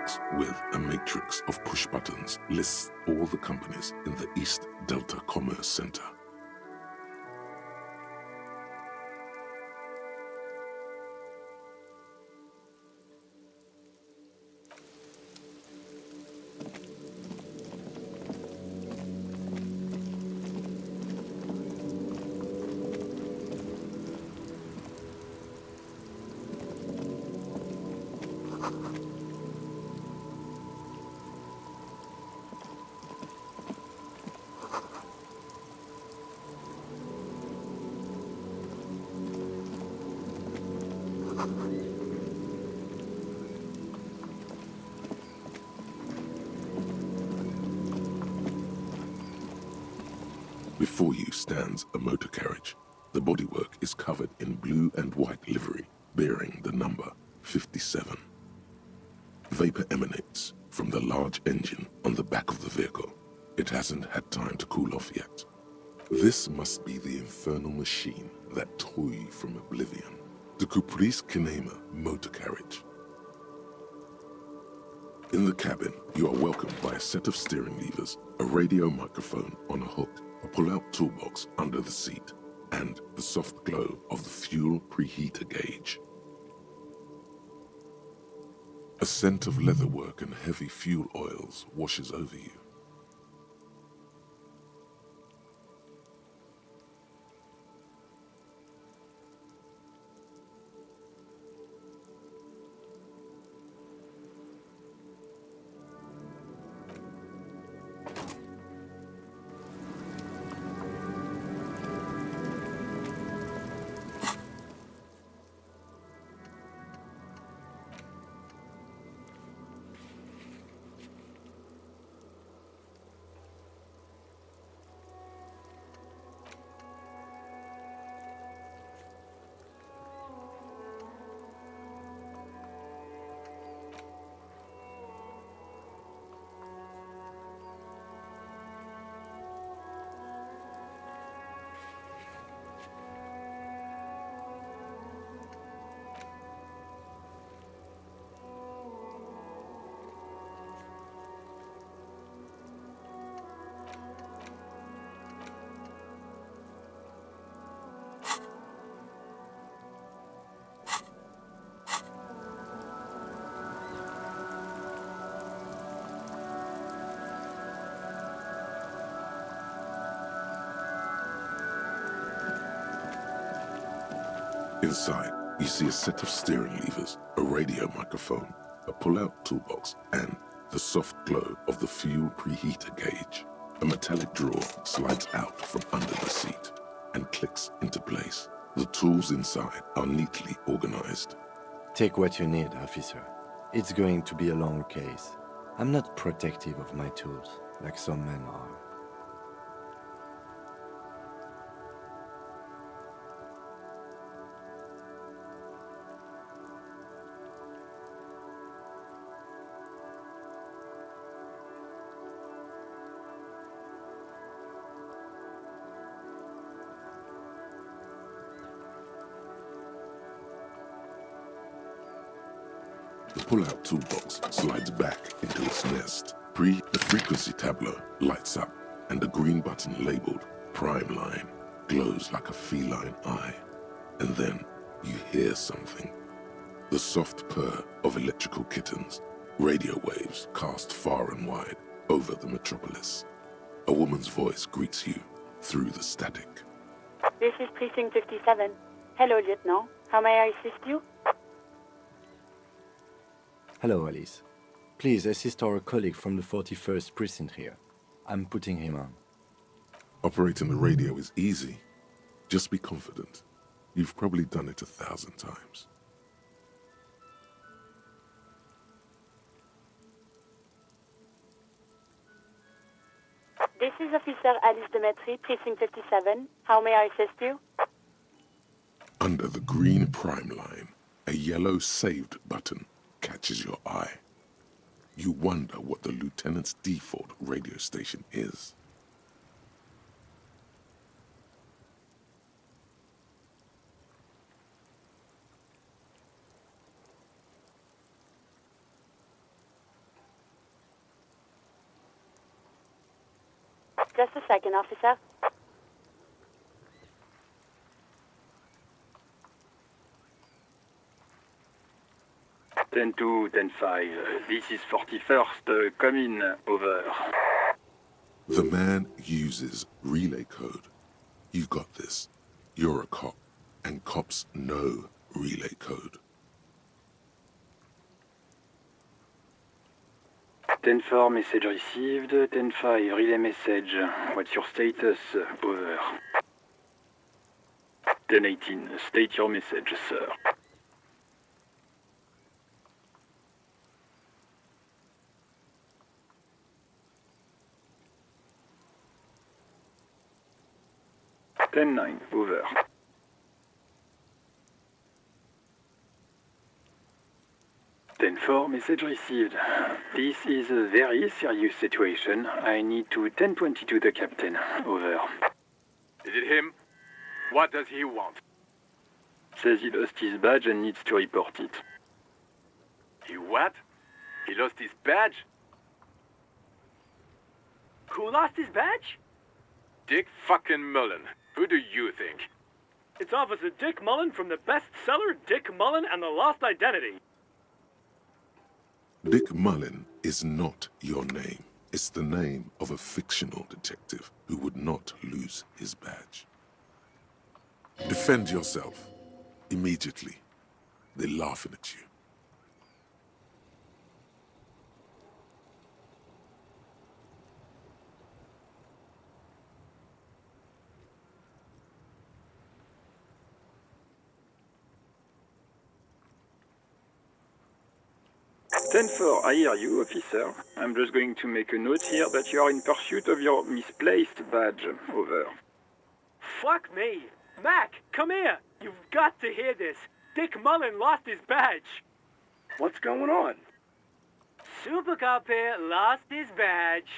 box with a matrix of push buttons lists all the companies in the East Delta Commerce Center. Before you stands a motor carriage. The bodywork is covered in blue and white livery, bearing the number 57. Vapor emanates from the large engine on the back of the vehicle. It hasn't had time to cool off yet. This must be the infernal machine that tore you from oblivion. The Caprice Kinema motor carriage. In the cabin, you are welcomed by a set of steering levers, a radio microphone on a hook, a pull-out toolbox under the seat, and the soft glow of the fuel preheater gauge. A scent of leatherwork and heavy fuel oils washes over you. Inside, you see a set of steering levers, a radio microphone, a pull-out toolbox, and the soft glow of the fuel preheater gauge. A metallic drawer slides out from under the seat and clicks into place. The tools inside are neatly organized. Take what you need, officer. It's going to be a long case. I'm not protective of my tools, like some men are. The pull-out toolbox slides back into its nest. The frequency tableau lights up, and the green button labeled Prime Line glows like a feline eye. And then you hear something. The soft purr of electrical kittens, radio waves cast far and wide over the metropolis. A woman's voice greets you through the static. This is Precinct 57. Hello, Lieutenant. How may I assist you? Hello, Alice. Please assist our colleague from the 41st precinct here. I'm putting him on. Operating the radio is easy. Just be confident. You've probably done it 1,000 times. This is Officer Alice Demetri, Precinct 57. How may I assist you? Under the green Prime Line, a yellow Saved button catches your eye. You wonder what the lieutenant's default radio station is. Just a second, officer. Ten two, 10-5. This is 41st. Come in. Over. The man uses relay code. You've got this. You're a cop, and cops know relay code. 10-4, message received. 10-5, relay message. What's your status? Over. 10-18, state your message, sir. Ten nine, over. Ten four, message received. This is a very serious situation. I need to 1022 the captain. Over. Is it him? What does he want? Says he lost his badge and needs to report it. He what? He lost his badge? Who lost his badge? Dick fucking Mullen. Who do you think? It's Officer Dick Mullen from the bestseller Dick Mullen and the Lost Identity. Dick Mullen is not your name. It's the name of a fictional detective who would not lose his badge. Defend yourself. Immediately. They're laughing at you. Ten four, I hear you, officer. I'm just going to make a note here that you are in pursuit of your misplaced badge. Over. Fuck me. Mac, come here. You've got to hear this. Dick Mullen lost his badge. What's going on? Super Cop here lost his badge.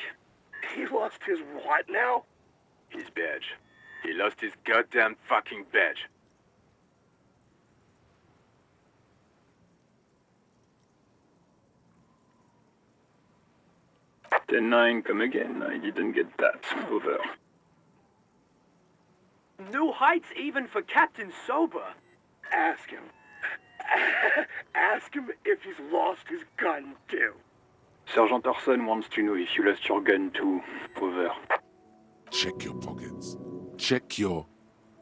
He lost his what now? His badge. He lost his goddamn fucking badge. Ten nine, come again. I didn't get that. Over. New heights even for Captain Sober. Ask him. Ask him if he's lost his gun too. Sergeant Orson wants to know if you lost your gun too. Over. Check your pockets. Check your...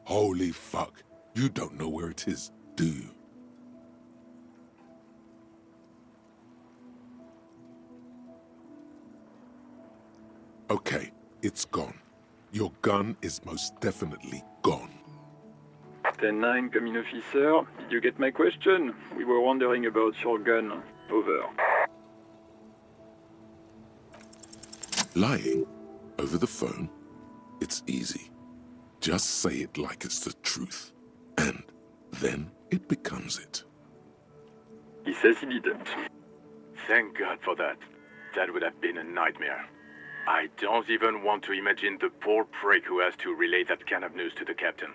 Holy fuck. You don't know where it is, do you? Okay, it's gone. Your gun is most definitely gone. 10-9, come in, officer. Did you get my question? We were wondering about your gun. Over. Lying over the phone, it's easy. Just say it like it's the truth, and then it becomes it. He says he didn't. Thank God for that. That would have been a nightmare. I don't even want to imagine the poor prick who has to relay that kind of news to the captain.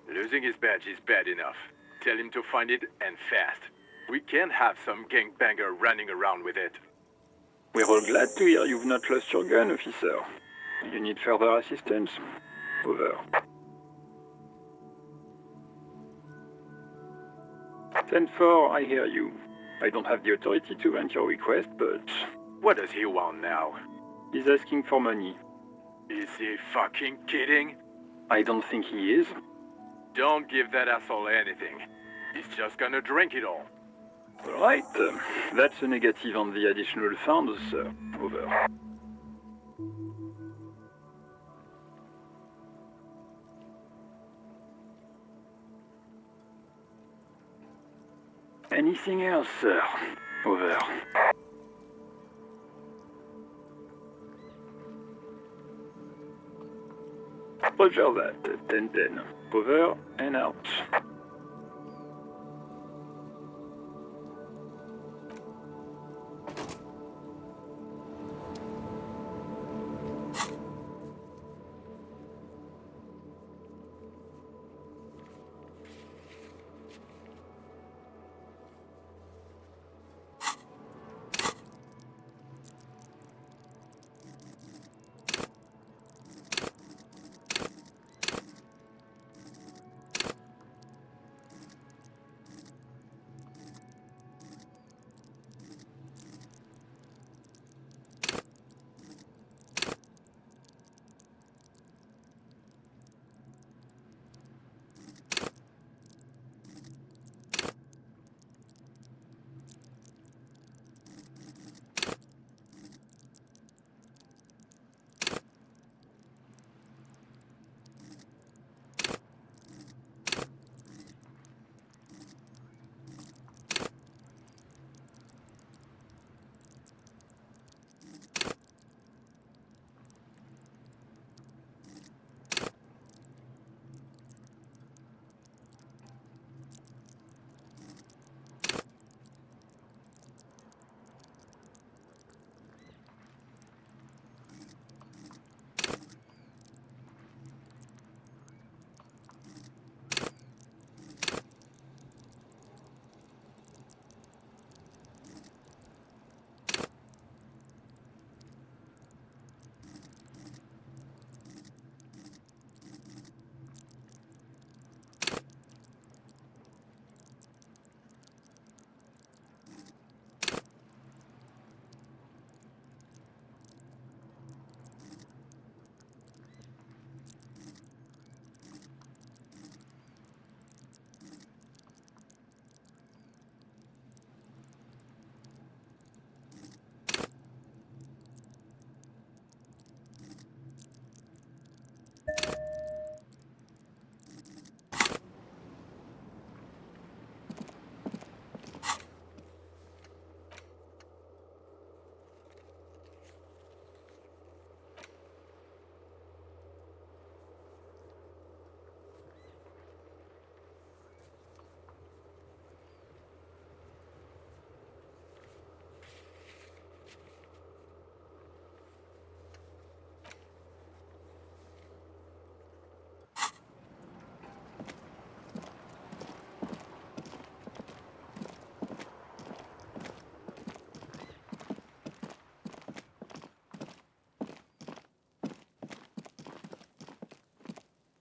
Losing his badge is bad enough. Tell him to find it, and fast. We can't have some gangbanger running around with it. We're all glad to hear you've not lost your gun, officer. You need further assistance? Over. 10-4, I hear you. I don't have the authority to grant your request, but... What does he want now? He's asking for money. Is he fucking kidding? I don't think he is. Don't give that asshole anything. He's just gonna drink it all. All right, that's a negative on the additional funds, sir. Over. Anything else, sir? Over. Roger that, 10-10. Over and out.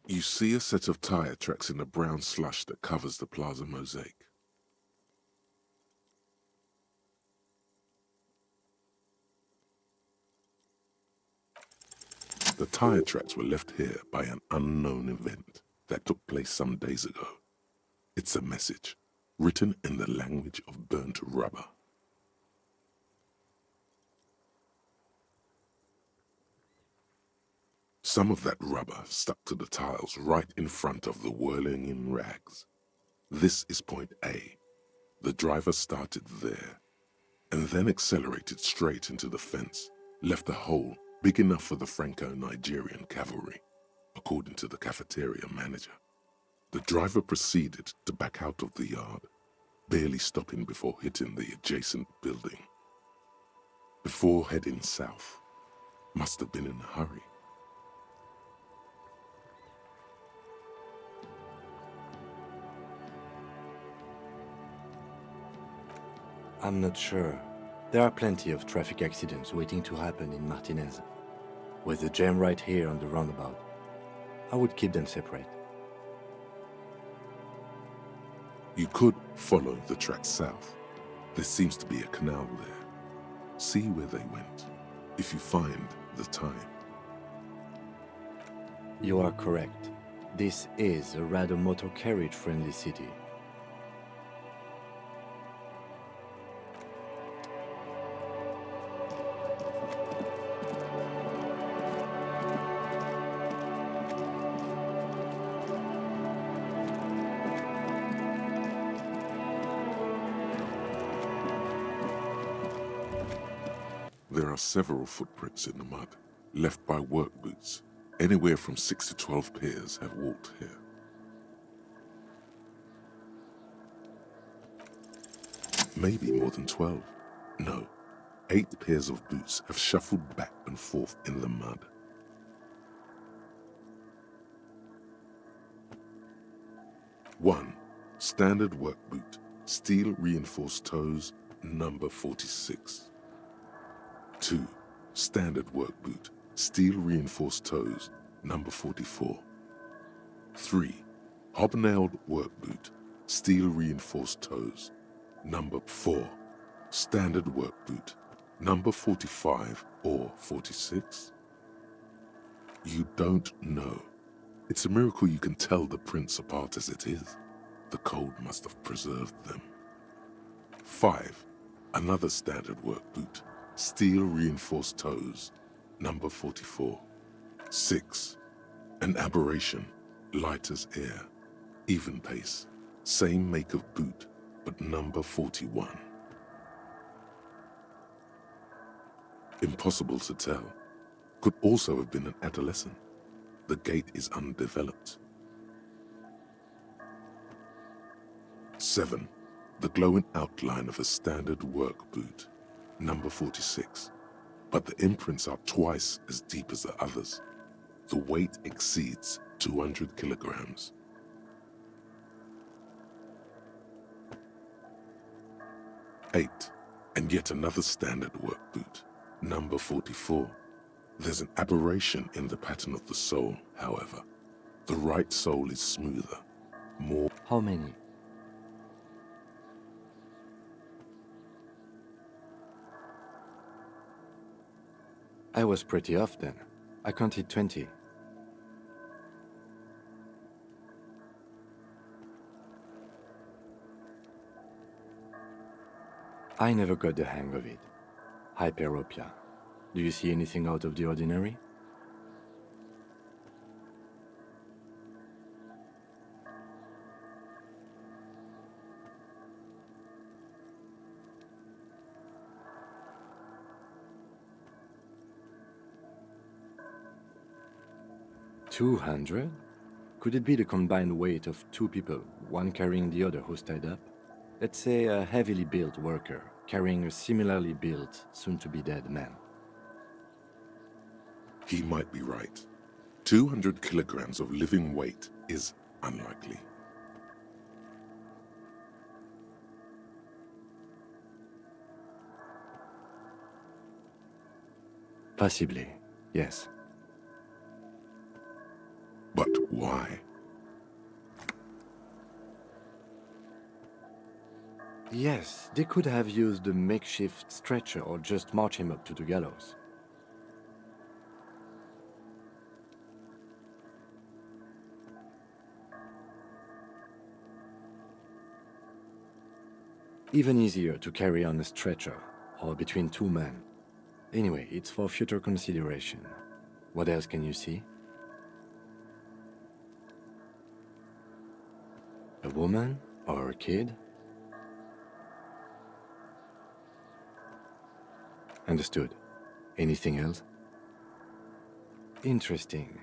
You see a set of tire tracks in the brown slush that covers the plaza mosaic. The tire tracks were left here by an unknown event that took place some days ago. It's a message, written in the language of burnt rubber. Some of that rubber stuck to the tiles right in front of the whirling in rags. This is point A. The driver started there, and then accelerated straight into the fence, left a hole big enough for the Franco-Nigerian cavalry, according to the cafeteria manager. The driver proceeded to back out of the yard, barely stopping before hitting the adjacent building. Before heading south, must have been in a hurry. I'm not sure. There are plenty of traffic accidents waiting to happen in Martinez. With the jam right here on the roundabout, I would keep them separate. You could follow the track south. There seems to be a canal there. See where they went, if you find the time. You are correct. This is a rather motor carriage-friendly city. There are several footprints in the mud, left by work boots. Anywhere from 6 to 12 pairs have walked here. Maybe more than 12. No, 8 pairs of boots have shuffled back and forth in the mud. One, standard work boot, steel reinforced toes, number 46. 2, standard work boot, steel reinforced toes, number 44. 3, hobnailed work boot, steel reinforced toes, number 4. Standard work boot, number 45 or 46? You don't know. It's a miracle you can tell the prints apart as it is. The cold must have preserved them. 5, another standard work boot, steel reinforced toes, number 44. 6, an aberration, light as air, even pace, same make of boot, but number 41. Impossible to tell. Could also have been an adolescent. The gait is undeveloped. 7, the glowing outline of a standard work boot, number 46. But the imprints are twice as deep as the others. The weight exceeds 200 kilograms. 8, and yet another standard work boot, number 44. There's an aberration in the pattern of the sole, however. The right sole is smoother, more. How many? I was pretty off then. I counted 20. I never got the hang of it. Hyperopia. Do you see anything out of the ordinary? $200? Could it be the combined weight of 2 people, one carrying the other who's tied up? Let's say a heavily built worker carrying a similarly built, soon-to-be-dead man. He might be right. 200 kilograms of living weight is unlikely. Possibly, yes. But why? Yes, they could have used a makeshift stretcher or just march him up to the gallows. Even easier to carry on a stretcher, or between two men. Anyway, it's for future consideration. What else can you see? A woman? Or a kid? Understood. Anything else? Interesting.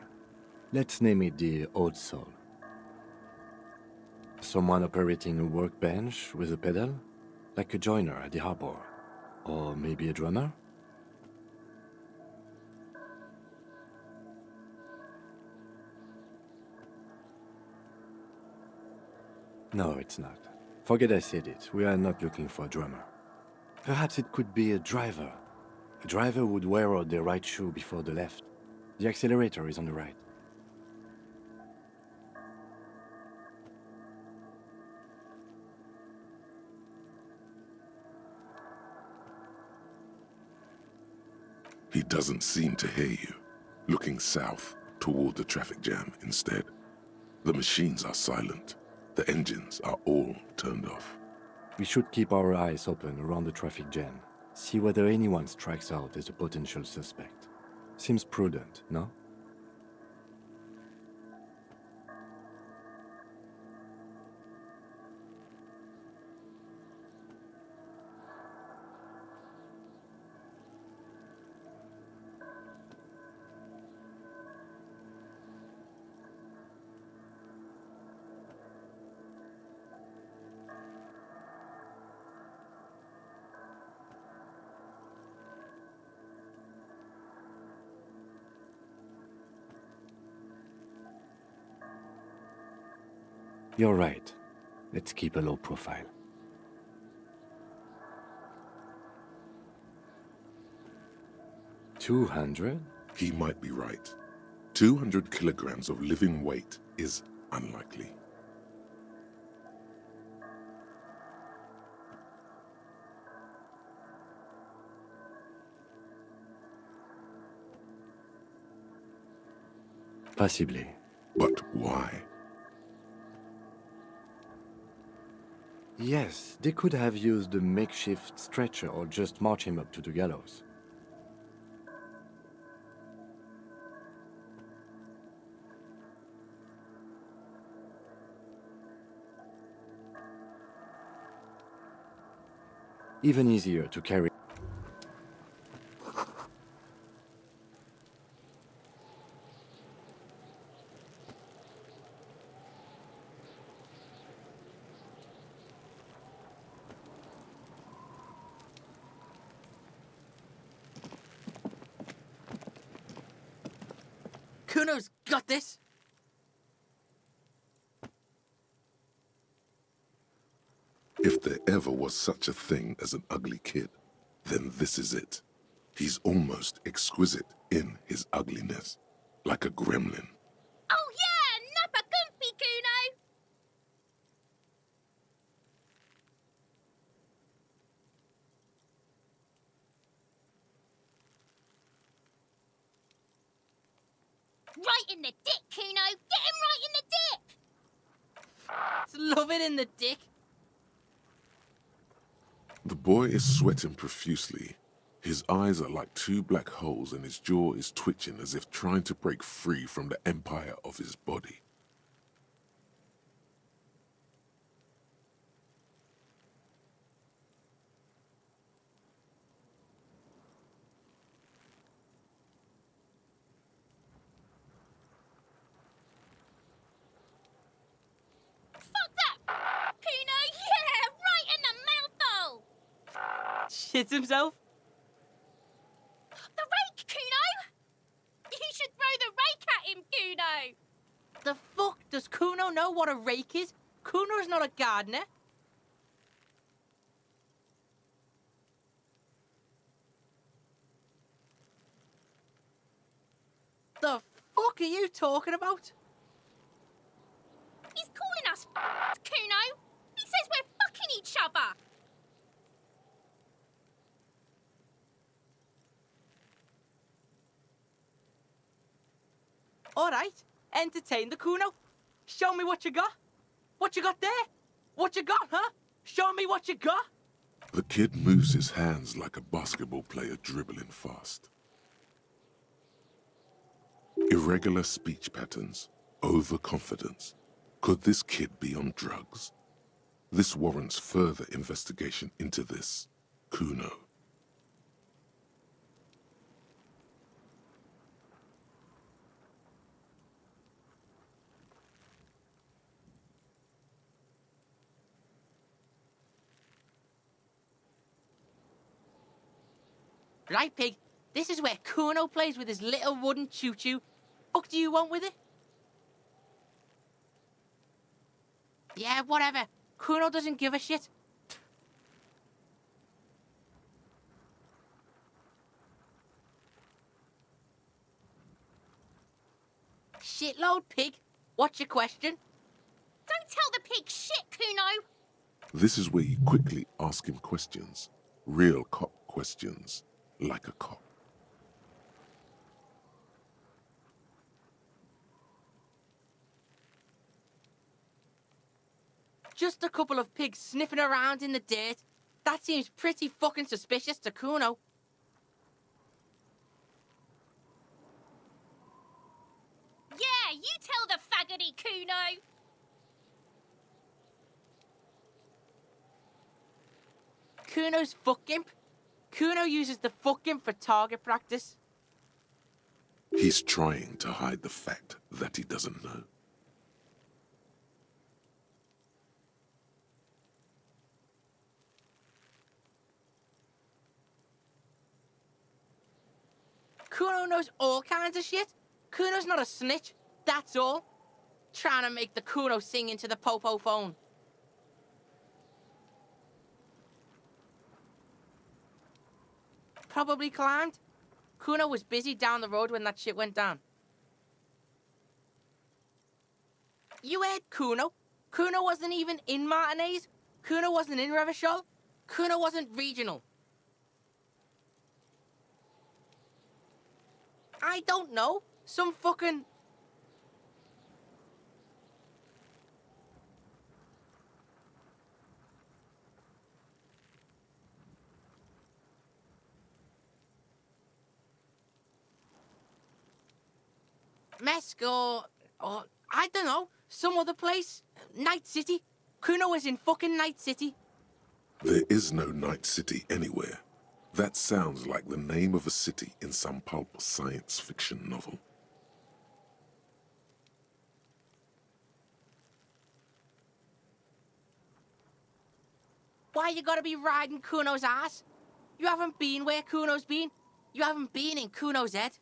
Let's name it the Old Soul. Someone operating a workbench with a pedal? Like a joiner at the harbor. Or maybe a drummer? No, it's not. Forget I said it. We are not looking for a drummer. Perhaps it could be a driver. A driver would wear out their right shoe before the left. The accelerator is on the right. He doesn't seem to hear you, looking south toward the traffic jam instead. The machines are silent. The engines are all turned off. We should keep our eyes open around the traffic jam. See whether anyone strikes out as a potential suspect. Seems prudent, no? You're right. Let's keep a low profile. $200? He might be right. 200 kilograms of living weight is unlikely. Possibly. But why? Yes, they could have used a makeshift stretcher or just march him up to the gallows. Even easier to carry. Kuno's got this! If there ever was such a thing as an ugly kid, then this is it. He's almost exquisite in his ugliness, like a gremlin. Oh yeah, Nappa Gumpy, Kuno! Right in the dick, Kuno! Get him right in the dick! It's love it in the dick. The boy is sweating profusely. His eyes are like two black holes and his jaw is twitching as if trying to break free from the empire of his body. Fuck that! Kuno, yeah! Right in the mouthhole! Shits himself. The rake, Kuno! You should throw the rake at him, Kuno! The fuck? Does Kuno know what a rake is? Kuno's not a gardener. The fuck are you talking about? All right, entertain the Kuno. Show me what you got. What you got there? What you got, huh? Show me what you got. The kid moves his hands like a basketball player dribbling fast. Irregular speech patterns, overconfidence. Could this kid be on drugs? This warrants further investigation into this Kuno. Right, Pig. This is where Kuno plays with his little wooden choo-choo. Fuck do you want with it? Yeah, whatever. Kuno doesn't give a shit. Shitload, Pig. What's your question? Don't tell the pig shit, Kuno. This is where you quickly ask him questions. Real cop questions, like a cop. Just a couple of pigs sniffing around in the dirt. That seems pretty fucking suspicious to Kuno. Yeah, you tell the faggoty, Kuno. Kuno's fuck gimp. Kuno uses the fuck gimp for target practice. He's trying to hide the fact that he doesn't know. Kuno knows all kinds of shit. Kuno's not a snitch, that's all. Trying to make the Kuno sing into the popo phone. Probably climbed. Kuno was busy down the road when that shit went down. You heard Kuno. Kuno wasn't even in Martinez. Kuno wasn't in Revachol. Kuno wasn't regional. I don't know. Some fucking... Mesk or I don't know, some other place. Night City. Kuno was in fucking Night City. There is no Night City anywhere. That sounds like the name of a city in some pulp science fiction novel. Why you gotta be riding Kuno's ass? You haven't been where Kuno's been. You haven't been in Kuno's head.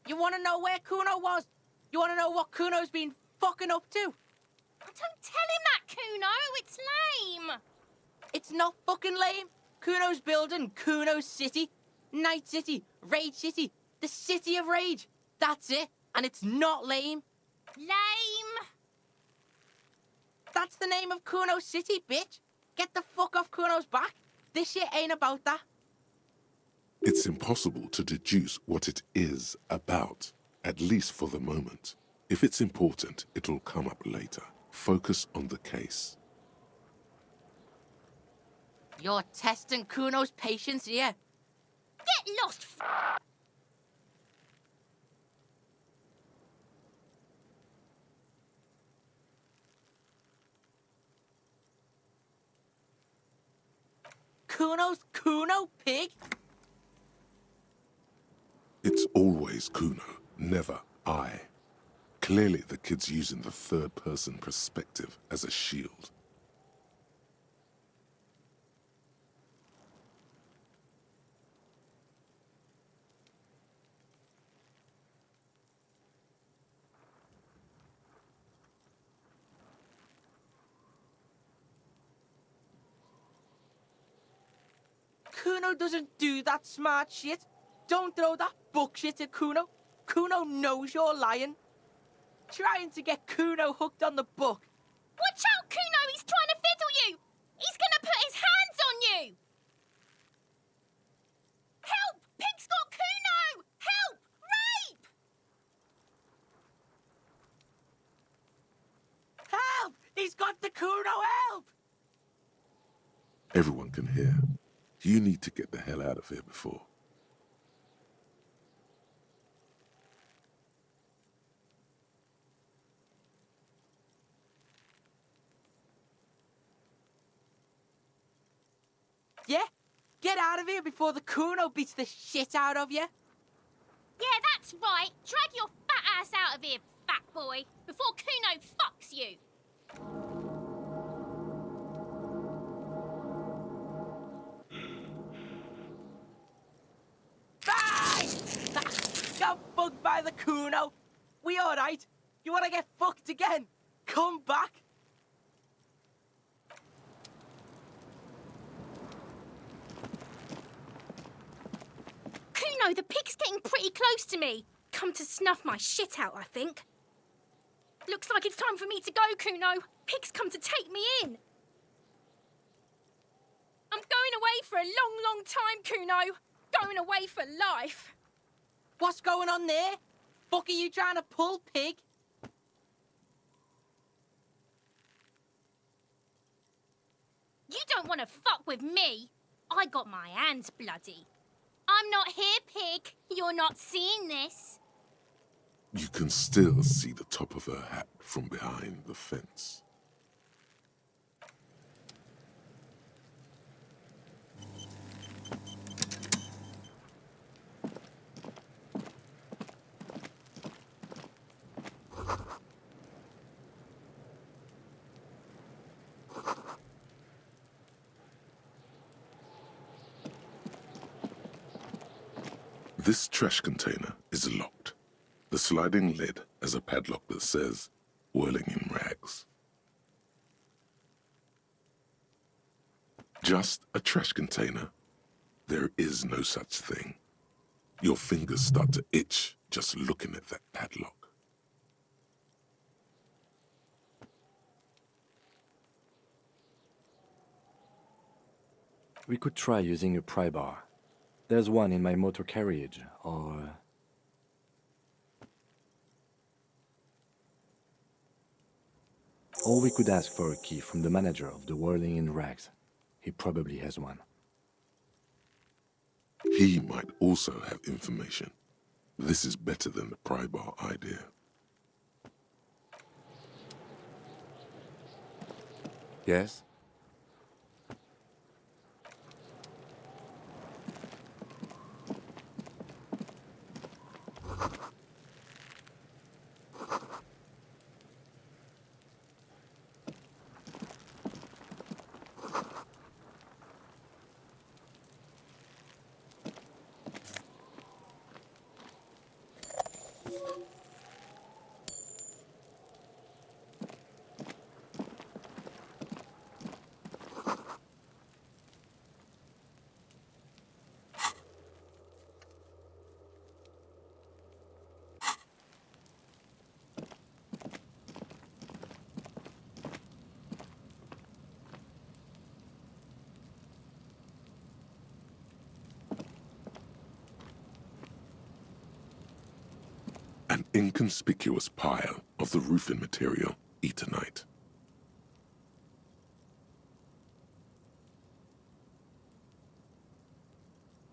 You wanna know where Kuno was? You wanna know what Kuno's been fucking up to? Don't tell him that, Kuno. It's lame. It's not fucking lame. Kuno's building Kuno's City. Night City. Rage City. The City of Rage. That's it. And it's not lame. Lame. That's the name of Kuno City, bitch. Get the fuck off Kuno's back. This shit ain't about that. It's impossible to deduce what it is about, at least for the moment. If it's important, it'll come up later. Focus on the case. You're testing Kuno's patience here. Get lost. Kuno's Kuno, pig? It's always Kuno, never I. Clearly the kid's using the third-person perspective as a shield. Kuno doesn't do that smart shit. Don't throw that book shit at Kuno. Kuno knows you're lying. Trying to get Kuno hooked on the book. Watch out, Kuno. He's trying to fiddle you. He's gonna put his hands on you. Help! Pig's got Kuno! Help! Rape! Help! He's got the Kuno, help! Everyone can hear. You need to get the hell out of here before. Yeah? Get out of here before the Kuno beats the shit out of you. Yeah, that's right. Drag your fat ass out of here, fat boy, before Kuno fucks you. Bye! Got fucked by the Kuno. We alright? You wanna get fucked again? Come back. Kuno, the pig's getting pretty close to me. Come to snuff my shit out, I think. Looks like it's time for me to go, Kuno. Pig's come to take me in. I'm going away for a long, long time, Kuno. Going away for life. What's going on there? Fuck are you trying to pull, pig? You don't want to fuck with me. I got my hands bloody. I'm not here, pig. You're not seeing this. You can still see the top of her hat from behind the fence. This trash container is locked. The sliding lid has a padlock that says, "Whirling in rags." Just a trash container. There is no such thing. Your fingers start to itch just looking at that padlock. We could try using a pry bar. There's one in my motor carriage, or... Or we could ask for a key from the manager of the Whirling in Rags. He probably has one. He might also have information. This is better than the pry bar idea. Yes? An inconspicuous pile of the roofing material, Eternite.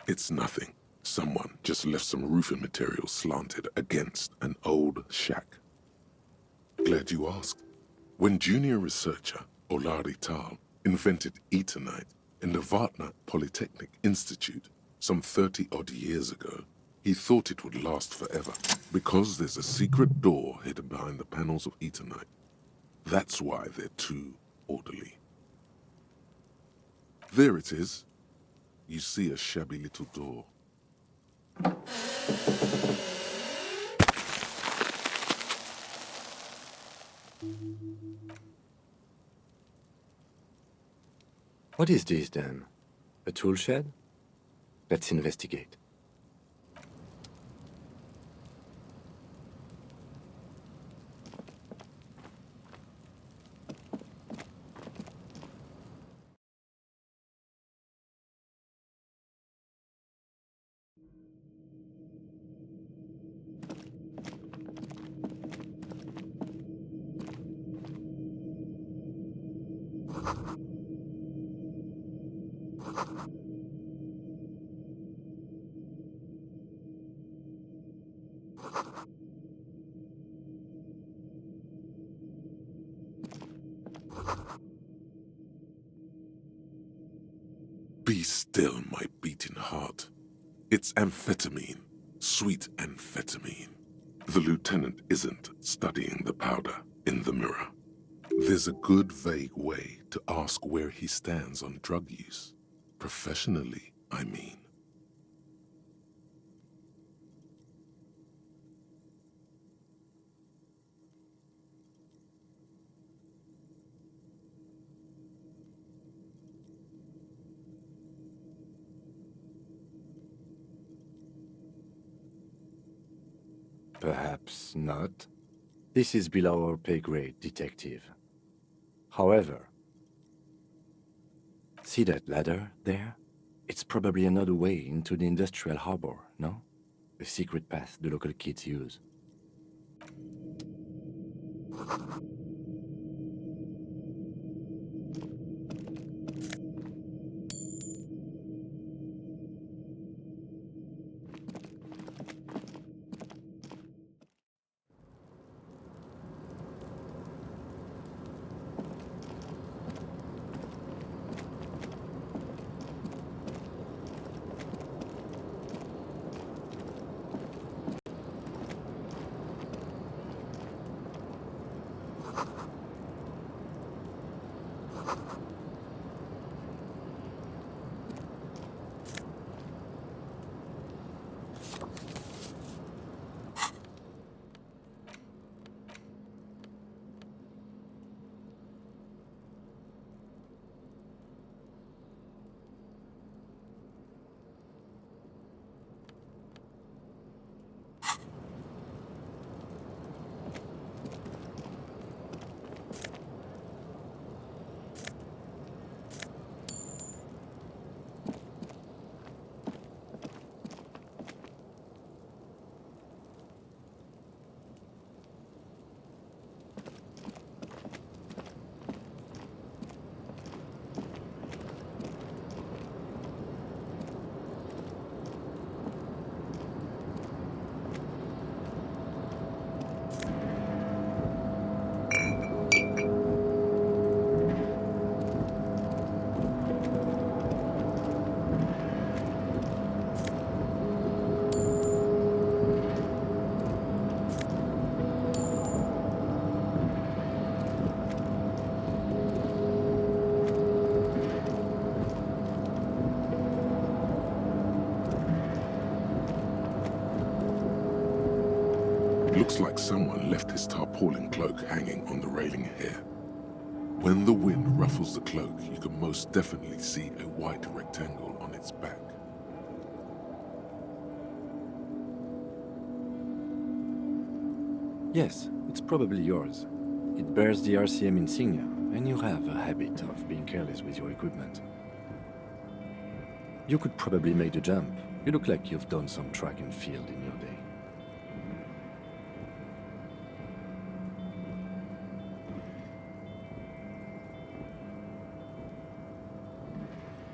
It's nothing. Someone just left some roofing material slanted against an old shack. Glad you asked. When junior researcher Olari Tal invented Eternite in the Vartna Polytechnic Institute some 30-odd years ago, he thought it would last forever because there's a secret door hidden behind the panels of Eternite. That's why they're too orderly. There it is. You see a shabby little door. What is this, then? A tool shed? Let's investigate. Be still, my beating heart. It's amphetamine, sweet amphetamine. The lieutenant isn't studying the powder in the mirror. There's a good, vague way to ask where he stands on drug use. Professionally, I mean. Perhaps not. This is below our pay grade, detective. However, see that ladder there? It's probably another way into the industrial harbor, no? A secret path the local kids use. Looks like someone left his tarpaulin cloak hanging on the railing here. When the wind ruffles the cloak, you can most definitely see a white rectangle on its back. Yes, it's probably yours. It bears the RCM insignia, and you have a habit of being careless with your equipment. You could probably make the jump. You look like you've done some track and field in your day.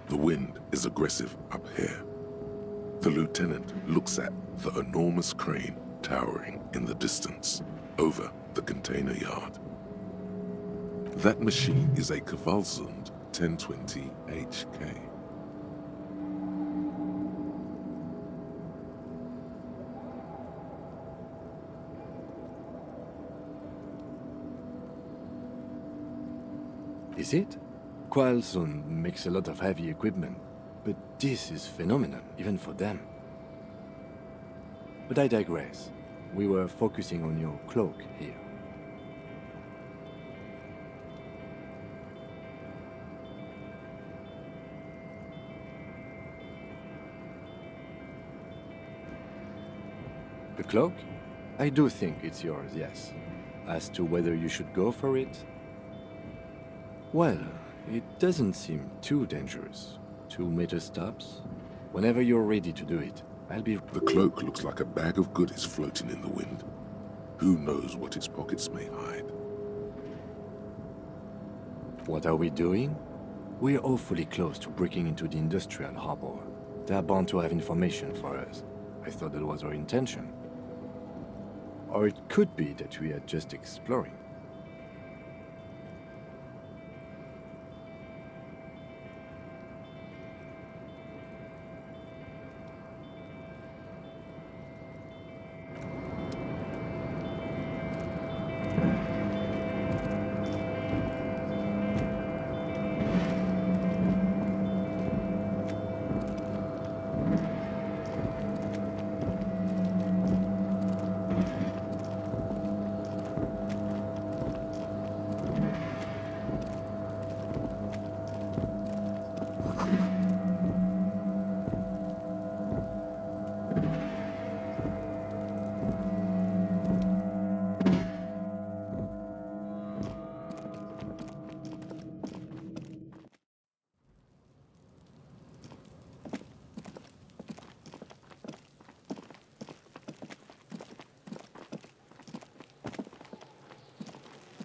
The wind is aggressive up here. The lieutenant looks at the enormous crane towering in the distance over the container yard. That machine is a Kvalsund 1020 HK. Is it? Kvalsund makes a lot of heavy equipment, but this is phenomenal, even for them. But I digress. We were focusing on your cloak here. The cloak? I do think it's yours, yes. As to whether you should go for it? Well, it doesn't seem too dangerous. 2 meter stops. Whenever you're ready to do it, I'll be... The cloak looks like a bag of goodies floating in the wind. Who knows what its pockets may hide? What are we doing? We're awfully close to breaking into the industrial harbor. They're bound to have information for us. I thought that was our intention. Or it could be that we are just exploring.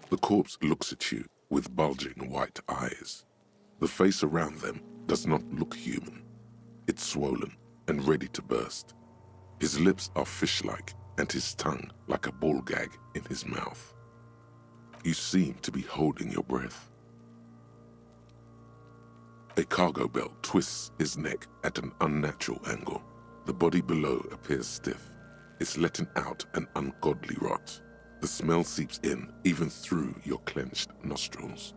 The corpse looks at you with bulging white eyes. The face around them does not look human. It's swollen and ready to burst. His lips are fish-like and his tongue like a ball gag in his mouth. You seem to be holding your breath. A cargo belt twists his neck at an unnatural angle. The body below appears stiff. It's letting out an ungodly rot. The smell seeps in, even through your clenched nostrils.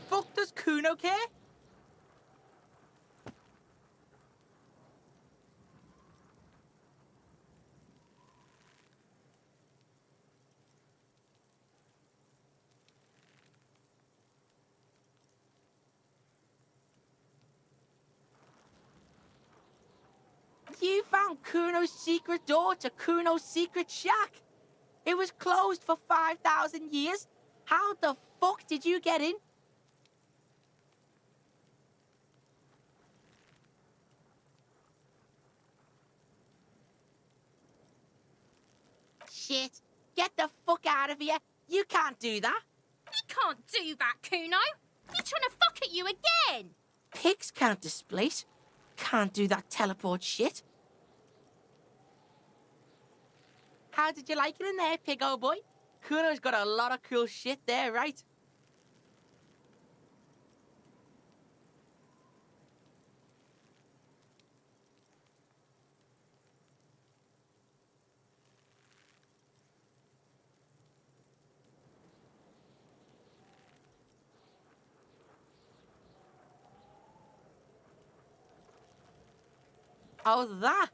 Fuck does Kuno care? You found Kuno's secret door to Kuno's secret shack. It was closed for 5,000 years. How the fuck did you get in? Shit. Get the fuck out of here. You can't do that. You can't do that, Kuno. He's trying to fuck at you again. Pigs can't displace. Can't do that teleport shit. How did you like it in there, pig old boy? Kuno's got a lot of cool shit there, right? Oh, that?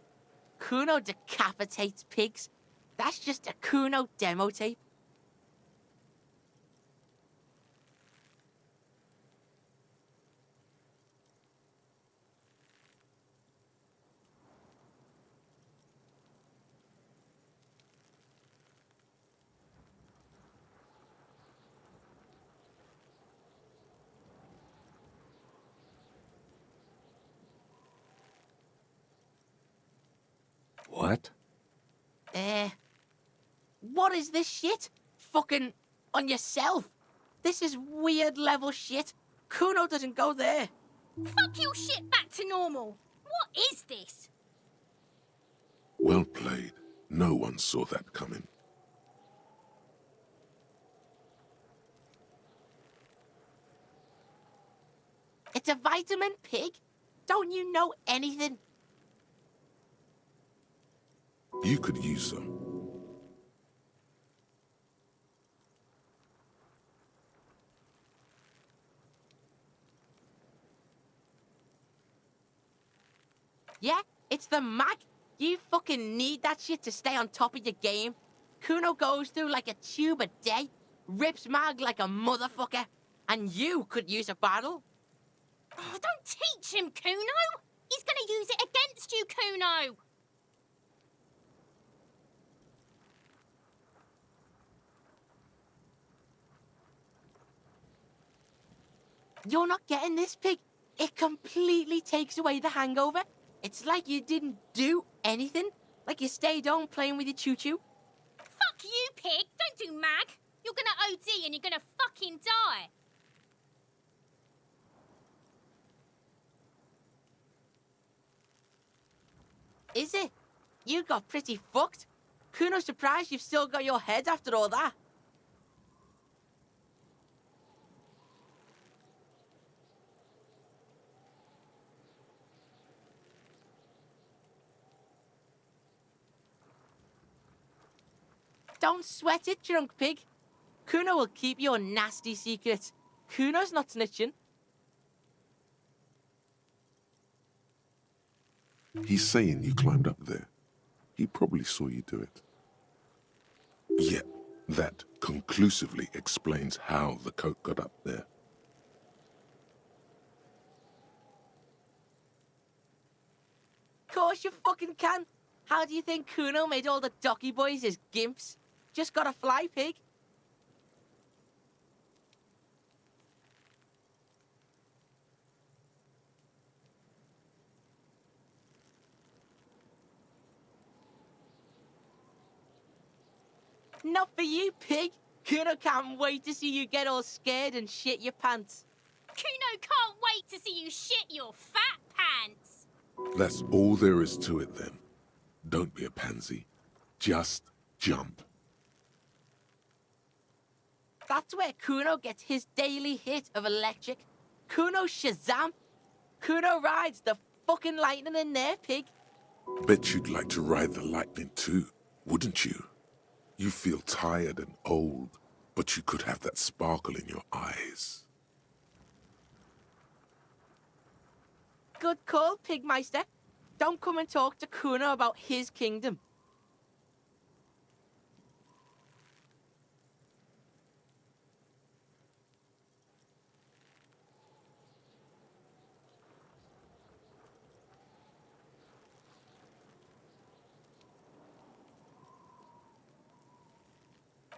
Kuno decapitates pigs. That's just a Kuno demo tape. What? What is this shit? Fucking on yourself. This is weird level shit. Kuno doesn't go there. Fuck your shit back to normal. What is this? Well played. No one saw that coming. It's a vitamin pig. Don't you know anything? You could use some. Yeah, it's the mag. You fucking need that shit to stay on top of your game. Kuno goes through like a tube a day, rips mag like a motherfucker, and you could use a battle. Oh, don't teach him, Kuno. He's gonna use it against you, Kuno! You're not getting this, Pig. It completely takes away the hangover. It's like you didn't do anything. Like you stayed home playing with your choo-choo. Fuck you, Pig! Don't do mag! You're gonna OD and you're gonna fucking die! Is it? You got pretty fucked. Kuno's surprised you've still got your head after all that. Don't sweat it, drunk pig. Kuno will keep your nasty secrets. Kuno's not snitching. He's saying you climbed up there. He probably saw you do it. Yet, that conclusively explains how the coke got up there. Course you fucking can. How do you think Kuno made all the docky boys his gimps? Just got a fly, pig. Not for you, pig. Kuno can't wait to see you get all scared and shit your pants. Kuno can't wait to see you shit your fat pants! That's all there is to it then. Don't be a pansy. Just jump. That's where Kuno gets his daily hit of electric. Kuno Shazam. Kuno rides the fucking lightning in there, pig. Bet you'd like to ride the lightning too, wouldn't you? You feel tired and old, but you could have that sparkle in your eyes. Good call, Pigmeister. Don't come and talk to Kuno about his kingdom.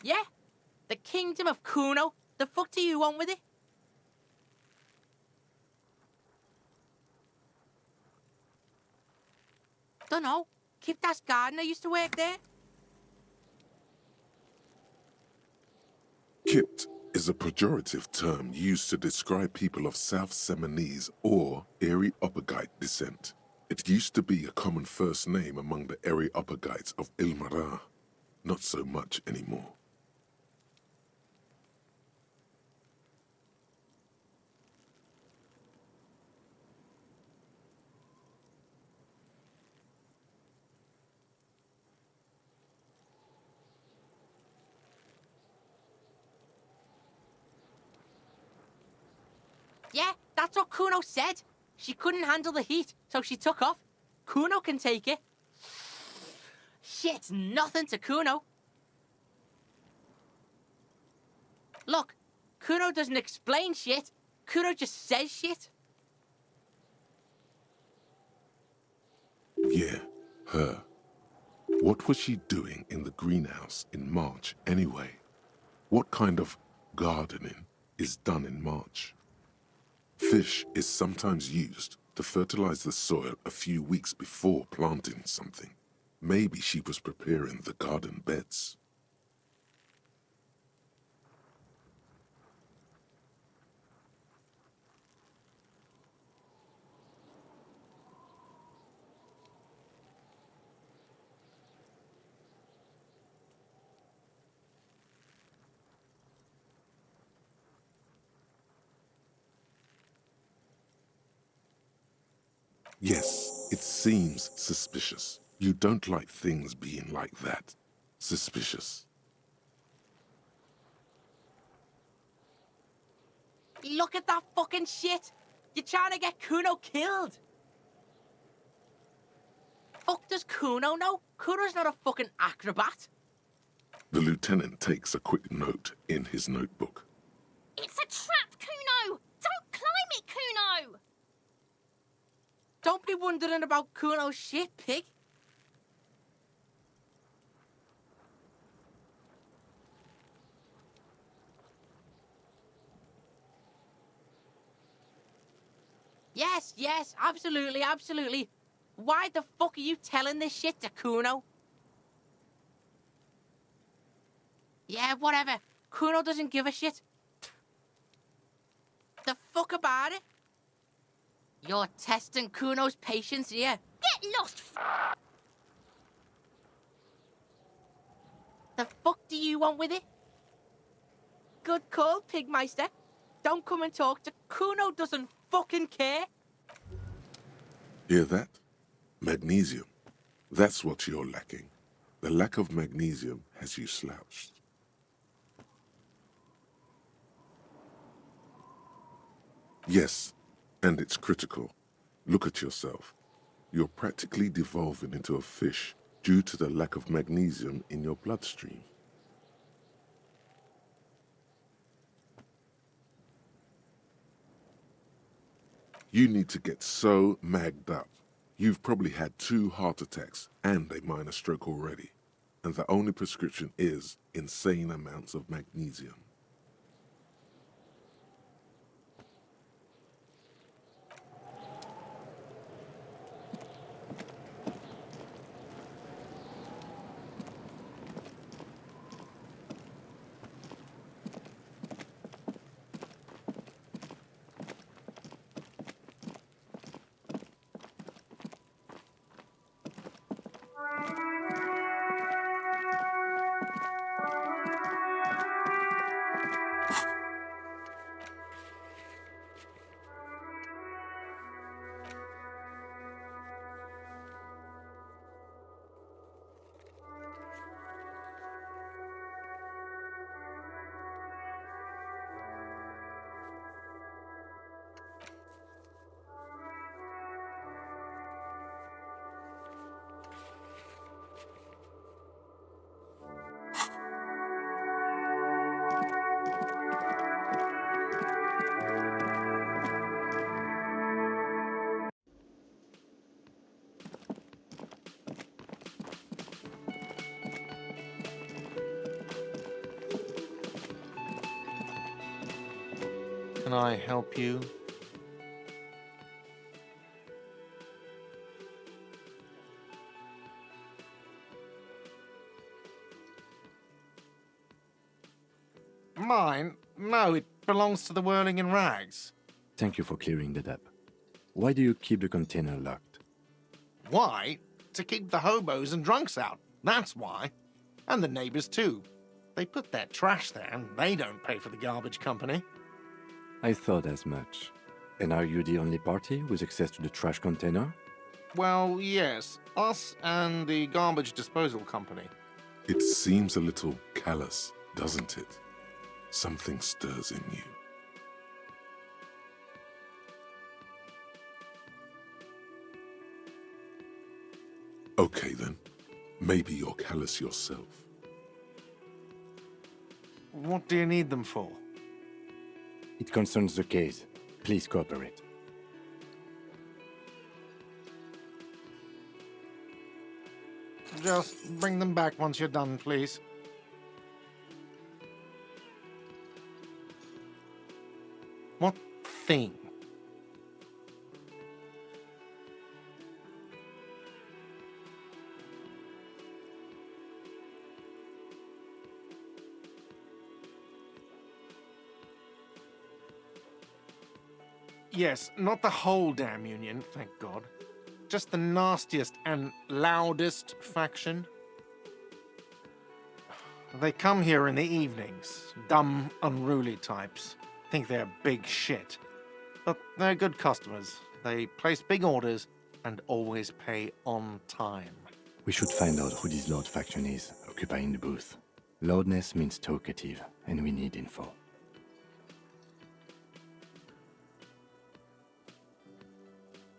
Yeah, the kingdom of Kuno. The fuck do you want with it? Dunno. Kiptas gardener used to work there. Kipt is a pejorative term used to describe people of South Seminese or Areopagite descent. It used to be a common first name among the Areopagites of Ilmara. Not so much anymore. Yeah, that's what Kuno said. She couldn't handle the heat, so she took off. Kuno can take it. Shit's nothing to Kuno. Look, Kuno doesn't explain shit. Kuno just says shit. Yeah, her. What was she doing in the greenhouse in March anyway? What kind of gardening is done in March? Fish is sometimes used to fertilize the soil a few weeks before planting something. Maybe she was preparing the garden beds. Yes, it seems suspicious. You don't like things being like that. Suspicious. Look at that fucking shit. You're trying to get Kuno killed. Fuck does Kuno know? Kuno's not a fucking acrobat. The lieutenant takes a quick note in his notebook. It's a trap, Kuno! Don't climb it, Kuno! Don't be wondering about Kuno's shit, pig. Yes, absolutely. Why the fuck are you telling this shit to Kuno? Yeah, whatever. Kuno doesn't give a shit. The fuck about it? You're testing Kuno's patience here. Get lost, The fuck do you want with it? Good call, Pigmeister. Don't come and talk to Kuno doesn't fucking care. Hear that? Magnesium. That's what you're lacking. The lack of magnesium has you slouched. Yes, and it's critical. Look at yourself. You're practically devolving into a fish due to the lack of magnesium in your bloodstream. You need to get so magged up. You've probably had 2 heart attacks and a minor stroke already. And the only prescription is insane amounts of magnesium. Can I help you? Mine? No, it belongs to the Whirling in Rags. Thank you for clearing that up. Why do you keep the container locked? Why? To keep the hobos and drunks out. That's why. And the neighbors too. They put their trash there and they don't pay for the garbage company. I thought as much. And are you the only party with access to the trash container? Well, yes. Us and the garbage disposal company. It seems a little callous, doesn't it? Something stirs in you. Okay then. Maybe you're callous yourself. What do you need them for? It concerns the case. Please cooperate. Just bring them back once you're done, please. What thing? Yes, not the whole damn Union, thank God. Just the nastiest and loudest faction. They come here in the evenings. Dumb, unruly types. Think they're big shit. But they're good customers. They place big orders and always pay on time. We should find out who this Lord faction is, occupying the booth. Loudness means talkative, and we need info.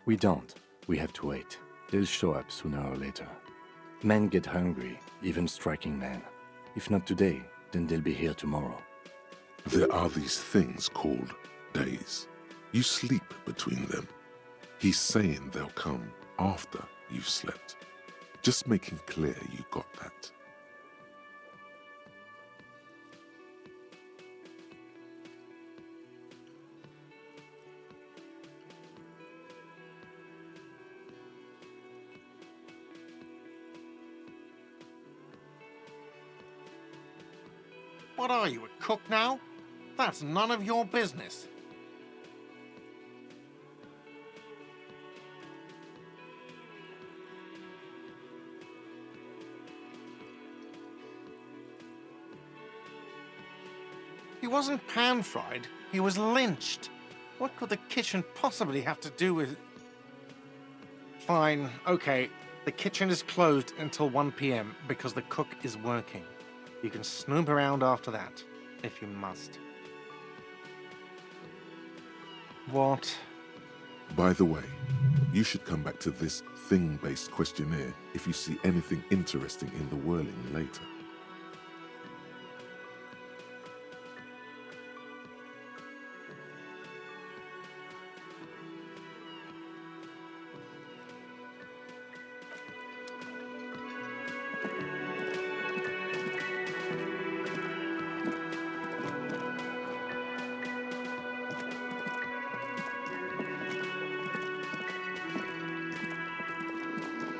We don't. We have to wait. They'll show up sooner or later. Men get hungry, even striking men. If not today, then they'll be here tomorrow. There are these things called days. You sleep between them. He's saying they'll come after you've slept. Just making clear you got that. What are you, a cook now? That's none of your business. He wasn't pan-fried, he was lynched. What could the kitchen possibly have to do with... Fine, okay. The kitchen is closed until 1 p.m. because the cook is working. You can snoop around after that, if you must. What? By the way, you should come back to this thing-based questionnaire if you see anything interesting in the whirling later.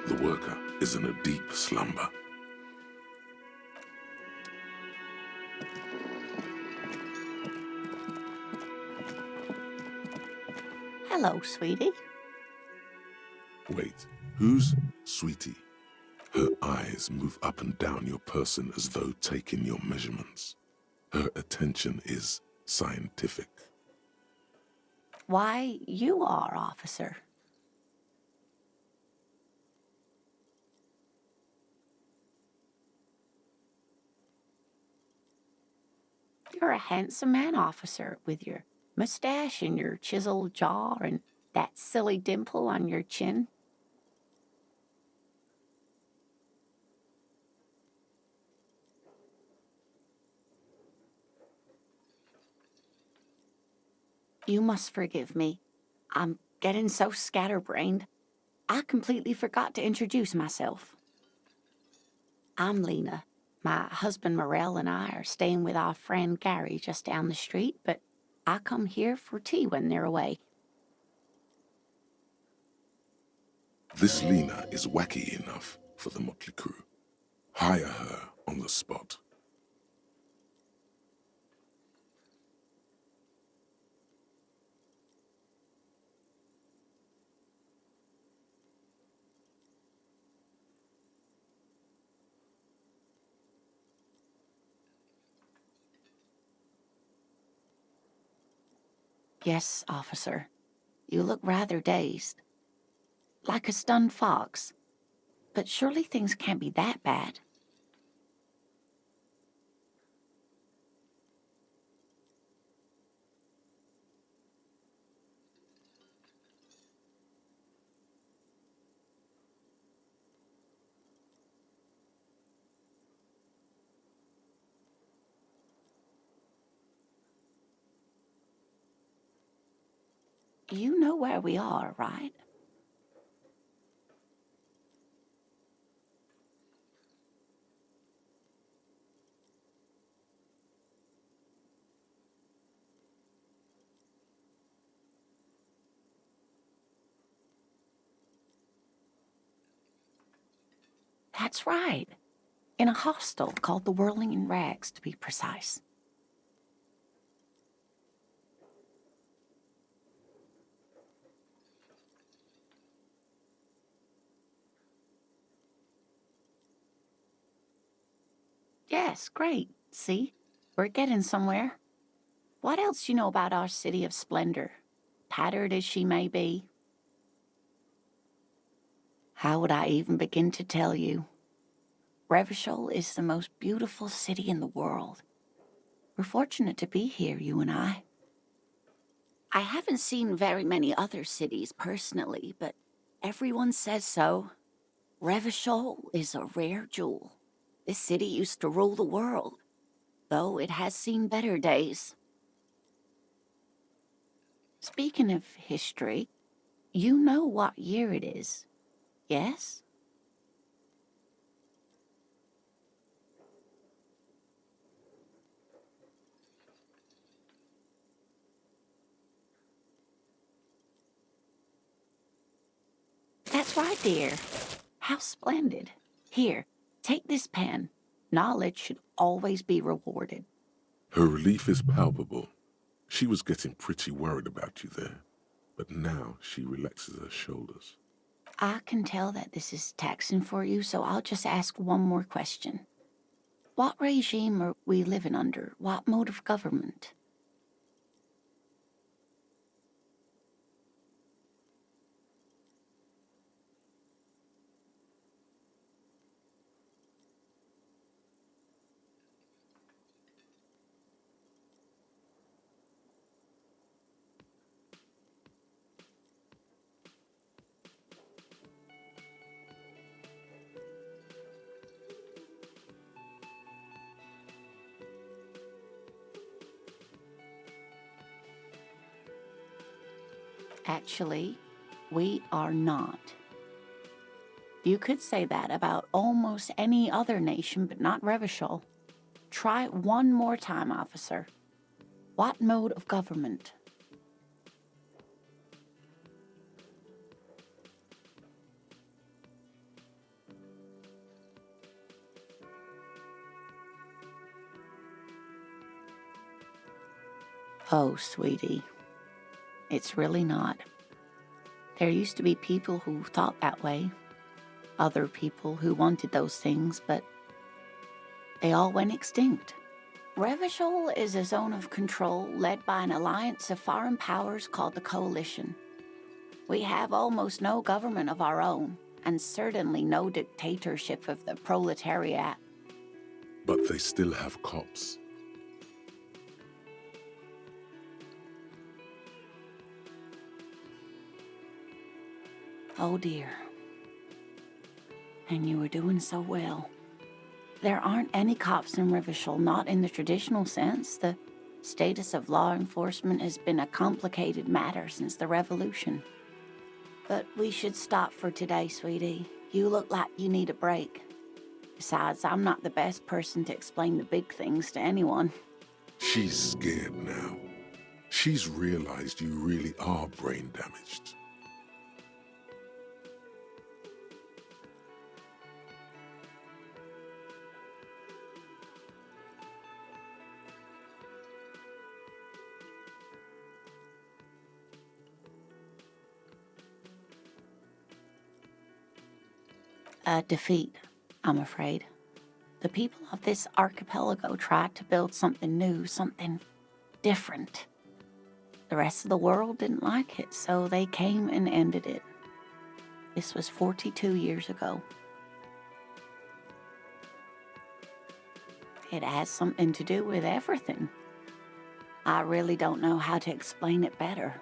The worker is in a deep slumber. Hello, sweetie. Wait, who's Sweetie? Her eyes move up and down your person as though taking your measurements. Her attention is scientific. Why, you are, officer. You're a handsome man, officer, with your mustache and your chiseled jaw and that silly dimple on your chin. You must forgive me. I'm getting so scatterbrained. I completely forgot to introduce myself. I'm Lena. My husband Morel and I are staying with our friend Gary just down the street, but I come here for tea when they're away. This Lena is wacky enough for the motley crew. Hire her on the spot. Yes, officer. You look rather dazed. Like a stunned fox. But surely things can't be that bad. You know where we are, right? That's right. In a hostel called the Whirling in Rags, to be precise. Yes, great. See? We're getting somewhere. What else you know about our city of splendor? Tattered as she may be. How would I even begin to tell you? Revachol is the most beautiful city in the world. We're fortunate to be here, you and I. I haven't seen very many other cities personally, but everyone says so. Revachol is a rare jewel. This city used to rule the world, though it has seen better days. Speaking of history, You know what year it is, yes? That's right, dear. How splendid. Here, take this pen. Knowledge should always be rewarded. Her relief is palpable. She was getting pretty worried about you there, but now she relaxes her shoulders. I can tell that this is taxing for you, so I'll just ask one more question. What regime are we living under? What mode of government? Actually, we are not. You could say that about almost any other nation, but not Revachol. Try it one more time, officer. What mode of government? Oh, sweetie. It's really not. There used to be people who thought that way. Other people who wanted those things, but they all went extinct. Revachol is a zone of control led by an alliance of foreign powers called the Coalition. We have almost no government of our own, and certainly no dictatorship of the proletariat. But they still have cops. Oh dear. And you were doing so well. There aren't any cops in Revachol, not in the traditional sense. The status of law enforcement has been a complicated matter since the revolution. But we should stop for today, sweetie. You look like you need a break. Besides, I'm not the best person to explain the big things to anyone. She's scared now. She's realized you really are brain damaged. A defeat, I'm afraid. The people of this archipelago tried to build something new, something different. The rest of the world didn't like it, so they came and ended it. This was 42 years ago. It has something to do with everything. I really don't know how to explain it better.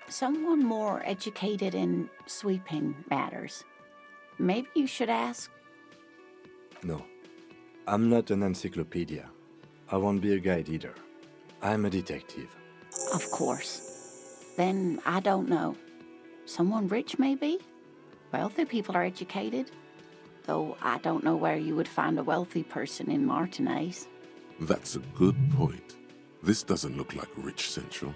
Someone more educated in sweeping matters. Maybe you should ask. No, I'm not an encyclopedia. I won't be a guide either. I'm a detective. Of course. Then I don't know. Someone rich, maybe? Wealthy people are educated. Though I don't know where you would find a wealthy person in Martinez. That's a good point. This doesn't look like Rich Central.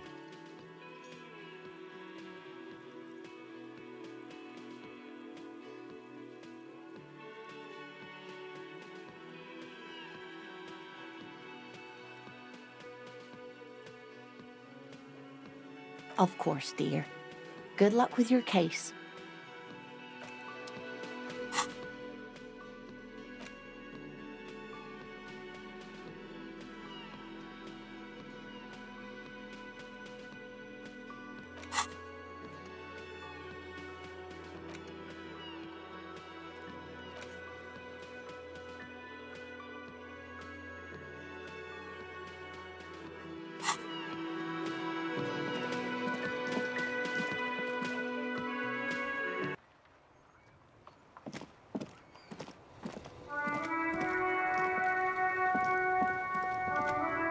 Of course, dear. Good luck with your case.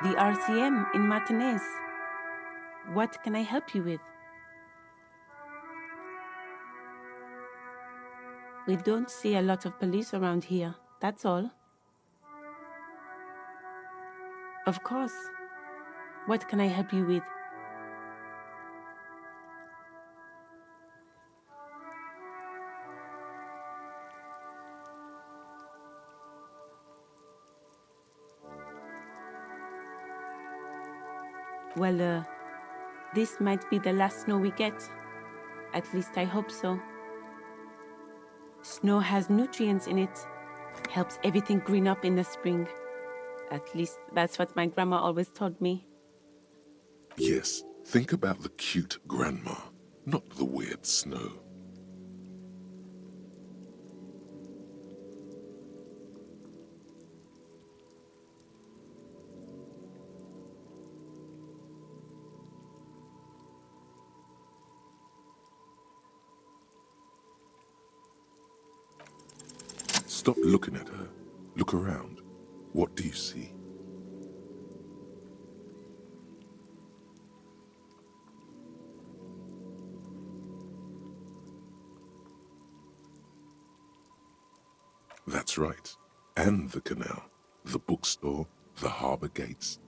The RCM in Martinez. What can I help you with? We don't see a lot of police around here, that's all. Of course. What can I help you with? Well, this might be the last snow we get. At least I hope so. Snow has nutrients in it. Helps everything green up in the spring. At least that's what my grandma always told me. Yes, think about the cute grandma, not the weird snow. Stop looking at her. Look around. What do you see? That's right. And the canal, the bookstore, the harbor gates.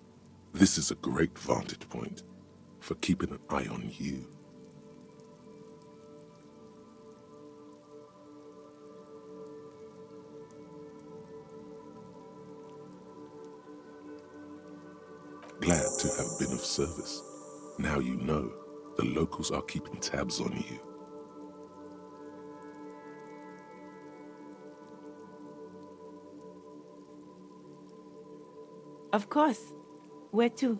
This is a great vantage point for keeping an eye on you. Glad to have been of service. Now you know the locals are keeping tabs on you. Of course. Where to?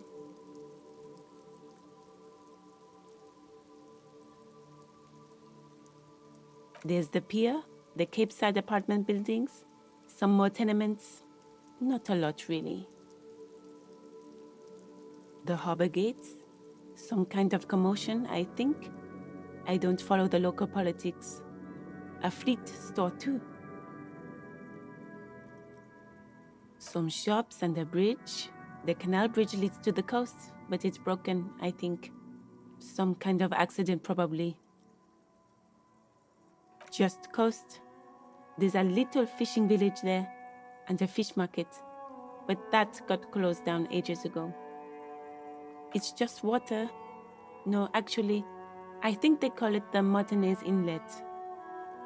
There's the pier, the Cape Side apartment buildings, some more tenements. Not a lot, really. The harbor gates, some kind of commotion, I think. I don't follow the local politics. A fleet store, too. Some shops and a bridge. The canal bridge leads to the coast, but it's broken, I think. Some kind of accident, probably. Just coast. There's a little fishing village there, and a fish market. But that got closed down ages ago. It's just water. No, actually, I think they call it the Martinez Inlet.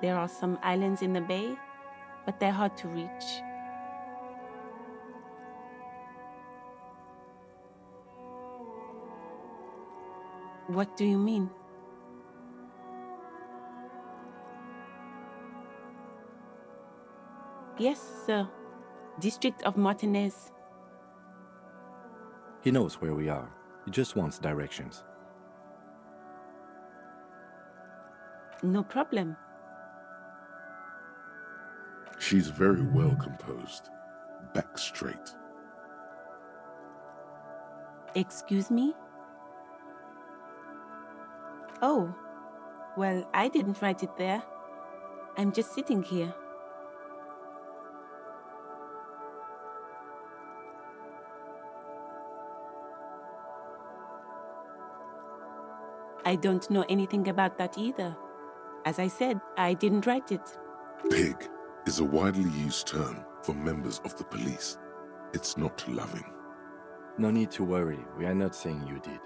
There are some islands in the bay, but they're hard to reach. What do you mean? Yes, sir. District of Martinez. He knows where we are. He just wants directions. No problem. She's very well composed, back straight. Excuse me? Oh, well, I didn't write it there. I'm just sitting here. I don't know anything about that either. As I said, I didn't write it. Pig is a widely used term for members of the police. It's not loving. No need to worry. We are not saying you did.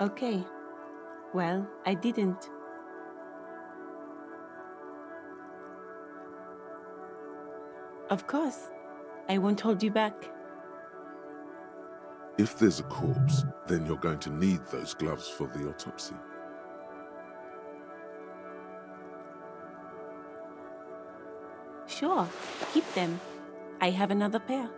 Okay. Well, I didn't. Of course. I won't hold you back. If there's a corpse, then you're going to need those gloves for the autopsy. Sure, keep them. I have another pair.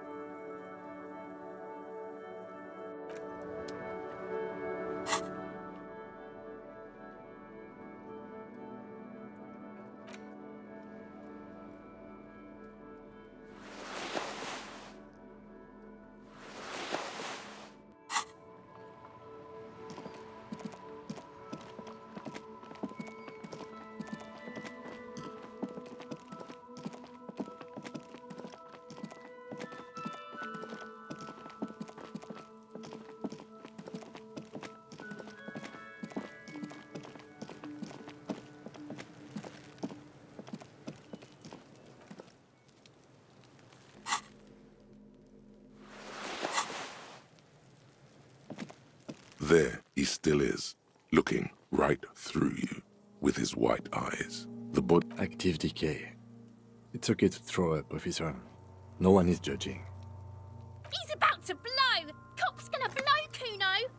There he still is, looking right through you with his white eyes. The body... Active decay. It's okay to throw up, officer. No one is judging. He's about to blow! Cop's gonna blow, Kuno!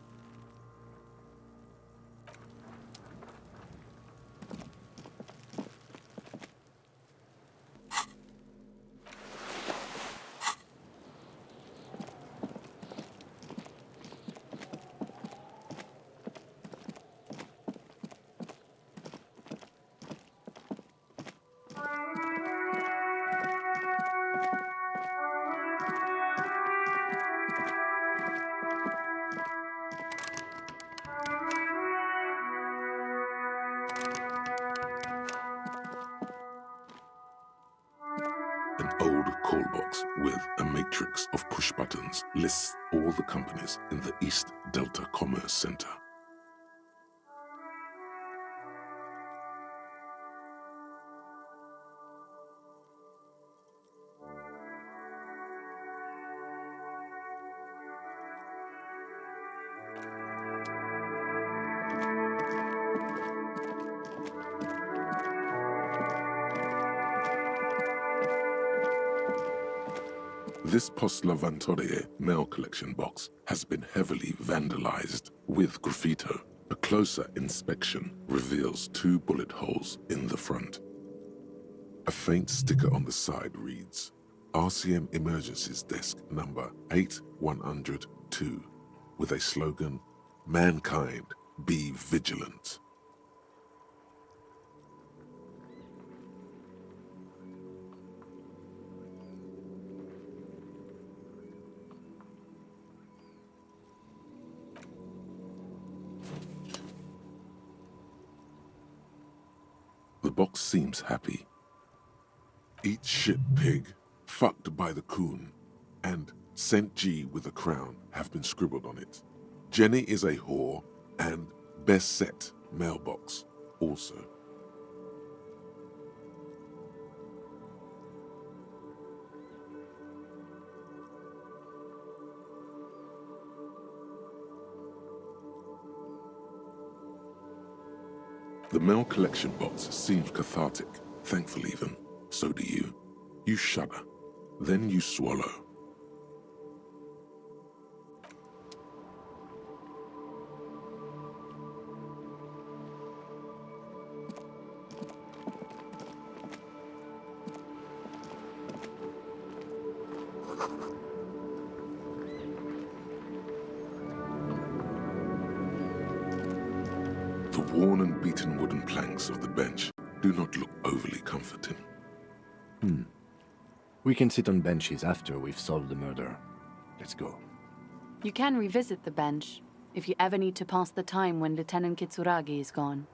An old call box with a matrix of push buttons lists all the companies in the East Delta Commerce Center. This Post Lavatorie mail collection box has been heavily vandalized with graffito. A closer inspection reveals 2 bullet holes in the front. A faint sticker on the side reads, RCM Emergencies Desk number 8102, with a slogan, Mankind, be vigilant. The box seems happy. Eat shit, pig, fucked by the coon, and St. G with a crown have been scribbled on it. Jenny is a whore, and best set mailbox also. The mail collection box seems cathartic, thankful even. So do you. You shudder. Then you swallow. The worn and beaten wooden planks of the bench do not look overly comforting. We can sit on benches after we've solved the murder. Let's go. You can revisit the bench if you ever need to pass the time when Lieutenant Kitsuragi is gone.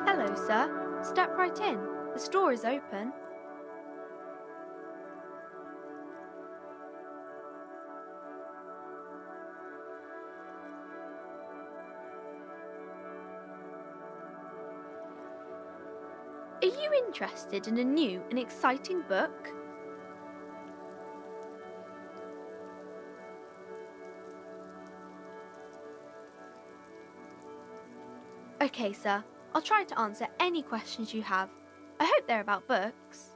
Hello, sir. Step right in. The store is open. Are you interested in a new and exciting book? Okay, sir. I'll try to answer any questions you have. I hope they're about books.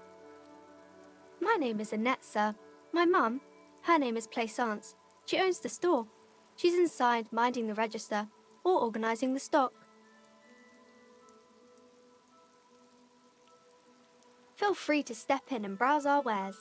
My name is Annette, sir. My mum, her name is Plaisance. She owns the store. She's inside minding the register or organising the stock. Feel free to step in and browse our wares.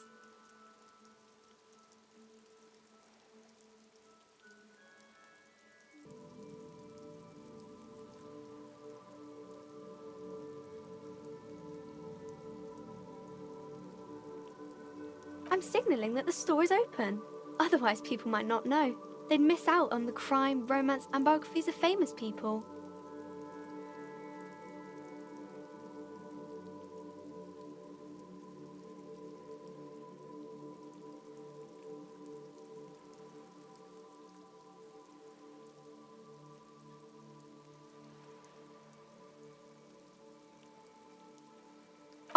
I'm signalling that the store is open. Otherwise, people might not know. They'd miss out on the crime, romance, and biographies of famous people.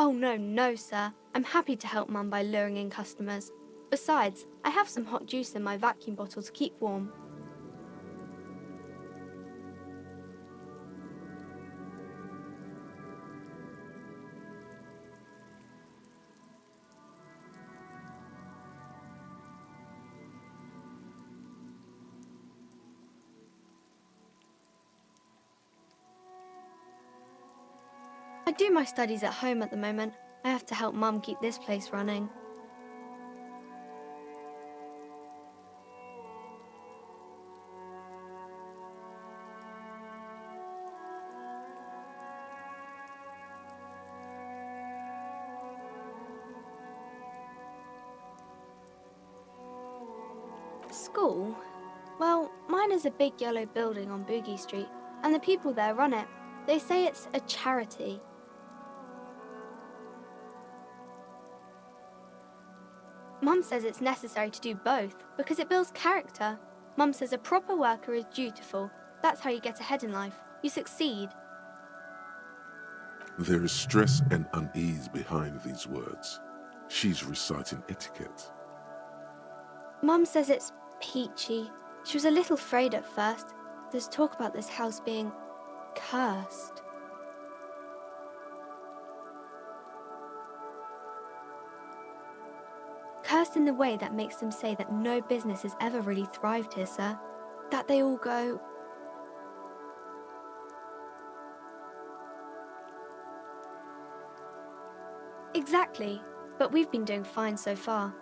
Oh, no, sir. I'm happy to help Mum by luring in customers. Besides, I have some hot juice in my vacuum bottle to keep warm. I do my studies at home at the moment. I have to help Mum keep this place running. School? Well, mine is a big yellow building on Boogie Street, and the people there run it. They say it's a charity. Mum says it's necessary to do both because it builds character. Mum says a proper worker is dutiful. That's how you get ahead in life. You succeed. There is stress and unease behind these words. She's reciting etiquette. Mum says it's peachy. She was a little afraid at first. There's talk about this house being cursed. Cursed in the way that makes them say that no business has ever really thrived here, sir. That they all go... Exactly, but we've been doing fine so far.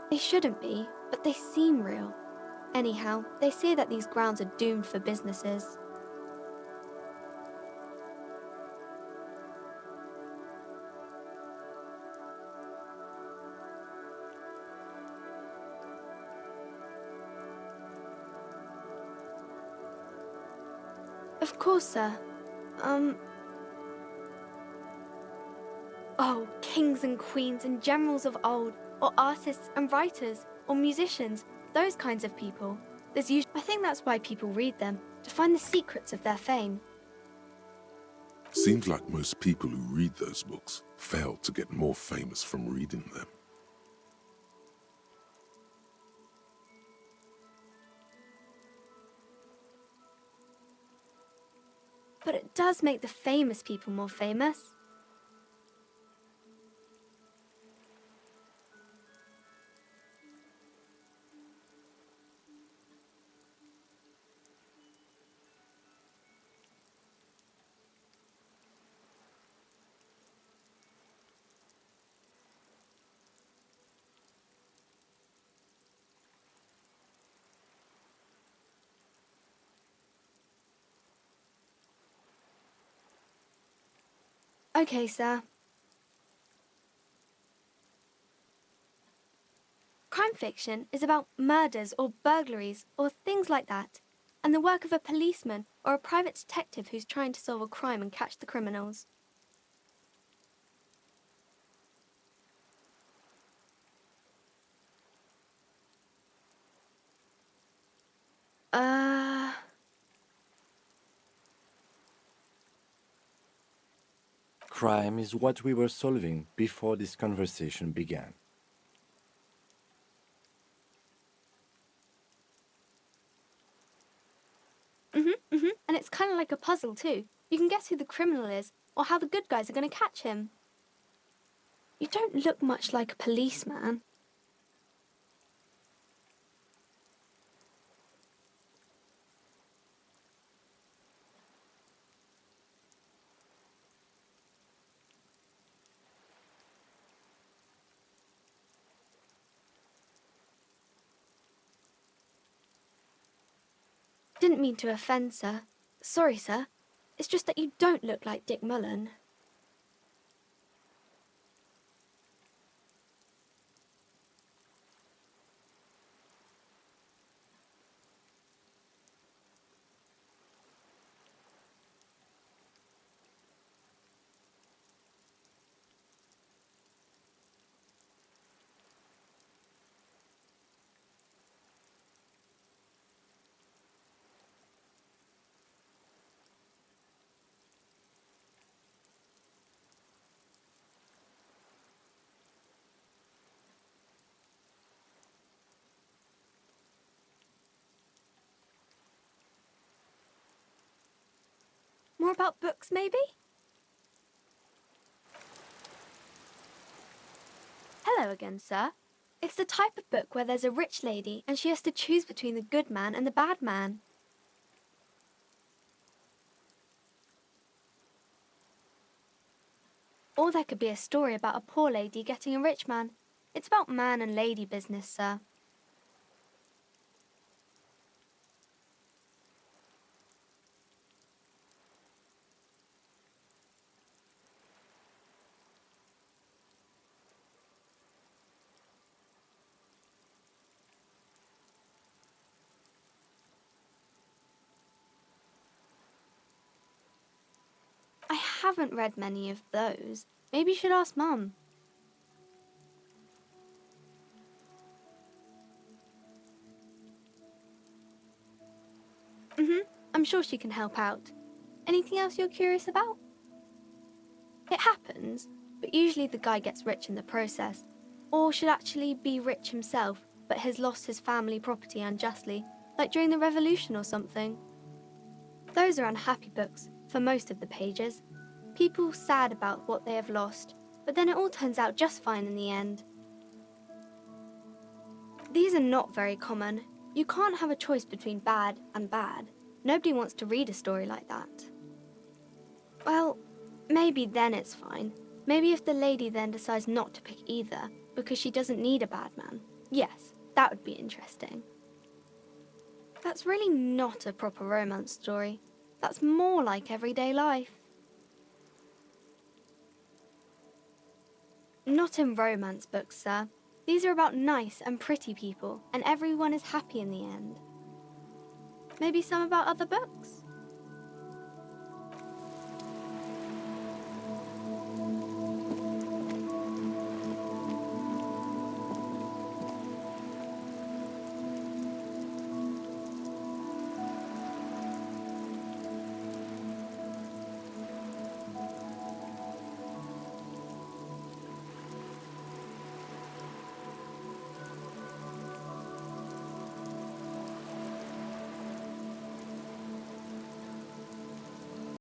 They shouldn't be, but they seem real. Anyhow, they say that these grounds are doomed for businesses. Of course, sir. Oh, kings and queens and generals of old, or artists and writers, or musicians, those kinds of people. I think that's why people read them, to find the secrets of their fame. Seems like most people who read those books fail to get more famous from reading them. But it does make the famous people more famous. Okay, sir. Crime fiction is about murders or burglaries or things like that, and the work of a policeman or a private detective who's trying to solve a crime and catch the criminals. crime is what we were solving before this conversation began. And it's kind of like a puzzle too. You can guess who the criminal is, or how the good guys are going to catch him. You don't look much like a policeman. Didn't mean to offend, sir. Sorry, sir. It's just that you don't look like Dick Mullen. More about books, maybe? Hello again, sir. It's the type of book where there's a rich lady and she has to choose between the good man and the bad man. Or there could be a story about a poor lady getting a rich man. It's about man and lady business, sir. I haven't read many of those. Maybe you should ask Mum. I'm sure she can help out. Anything else you're curious about? It happens, but usually the guy gets rich in the process. Or should actually be rich himself, but has lost his family property unjustly, like during the revolution or something. Those are unhappy books, for most of the pages. People sad about what they have lost, but then it all turns out just fine in the end. These are not very common. You can't have a choice between bad and bad. Nobody wants to read a story like that. Well, maybe then it's fine. Maybe if the lady then decides not to pick either, because she doesn't need a bad man. Yes, that would be interesting. That's really not a proper romance story. That's more like everyday life. Not in romance books, sir. These are about nice and pretty people, and everyone is happy in the end. Maybe some about other books?